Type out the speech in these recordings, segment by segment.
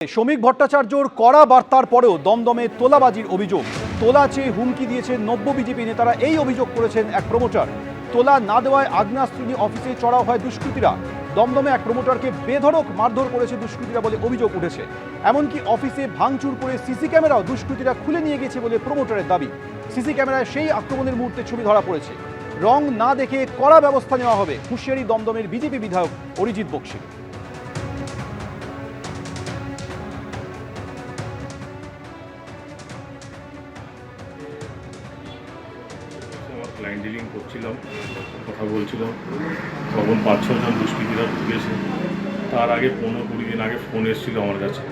শ্রমিক ভট্টাচার্যর কড়া বার্তার পরেও দমদমে তোলাবাজির অভিযোগ। তোলা চেয়ে হুমকি দিয়েছেন নব্য বিজেপি নেতারা, এই অভিযোগ করেছেন এক প্রমোটার। তোলা না দেওয়ায় আগ্নেয়াস্ত্র নিয়ে অফিসে চড়াও হয় দুষ্কৃতীরা। দমদমে এক প্রমোটারকে বেধড়ক মারধর করেছে দুষ্কৃতীরা বলে অভিযোগ উঠেছে। এমনকি অফিসে ভাঙচুর করে সিসি ক্যামেরাও দুষ্কৃতীরা খুলে নিয়ে গেছে বলে প্রমোটারের দাবি। সিসি ক্যামেরায় সেই আক্রমণের মুহূর্তে ছবি ধরা পড়েছে। রং না দেখে কড়া ব্যবস্থা নেওয়া হবে, হুঁশিয়ারি দমদমের বিজেপি বিধায়ক অরিজিৎ বক্সী। ক্লায়েন্ট ডিলিং করছিলাম, কথা বলছিলাম, তখন 5-6 জন দুষ্কৃতীরা ঢুকেছে। তার আগে 15-20 দিন আগে ফোন এসেছিল আমার কাছে,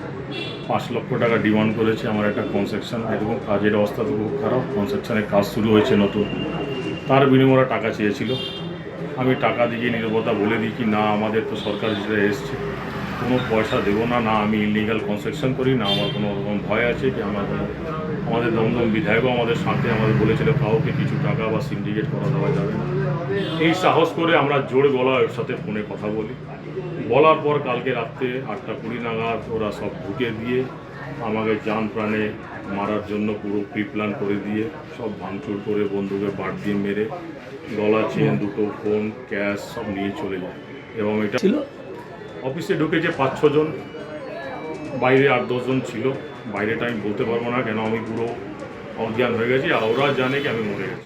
5 লক্ষ টাকা ডিমান্ড করেছে। আমার একটা কনস্ট্রাকশন, এরকম কাজের অবস্থা তো খুব খারাপ, কনস্ট্রাকশনের কাজ শুরু হয়েছে নতুন, তার বিনিময়ে টাকা চেয়েছিল। আমি টাকা দিয়ে নিরবতা বলে দিই কি না, আমাদের তো সরকার যেটা এসছে, কোনো পয়সা দেবো না, না আমি ইলিগাল কনস্ট্রাকশন করি, না আমার কোনো রকম ভয় আছে কি আমাদের দমদম বিধায়কও আমাদের সাথে আমাদের বলেছিল কাউকে কিছু টাকা বা সিন্ডিকেট করা দেওয়া যাবে না। এই সাহস করে আমরা জোর গলায় ওর সাথে ফোনে কথা বলি। বলার পর কালকে রাত্রে 8টা 20 নাগাদ ওরা সব ঢুকে দিয়ে আমাকে জান প্রাণে মারার জন্য পুরো প্রি প্ল্যান করে দিয়ে সব ভাঙচুর করে বন্দুকের বাট দিয়ে মেরে গলা চেন, দুটো ফোন, ক্যাশ সব নিয়ে চলে যায়। এবং এটা ছিল অফিসে ঢুকেছে 5-6 জন, বাইরে 8-10 জন ছিল। বাইরেটা আমি বলতে পারবো না কেন, আমি পুরো অজ্ঞান হয়ে গেছি, আর ওরা জানে কি আমি মরে গেছি।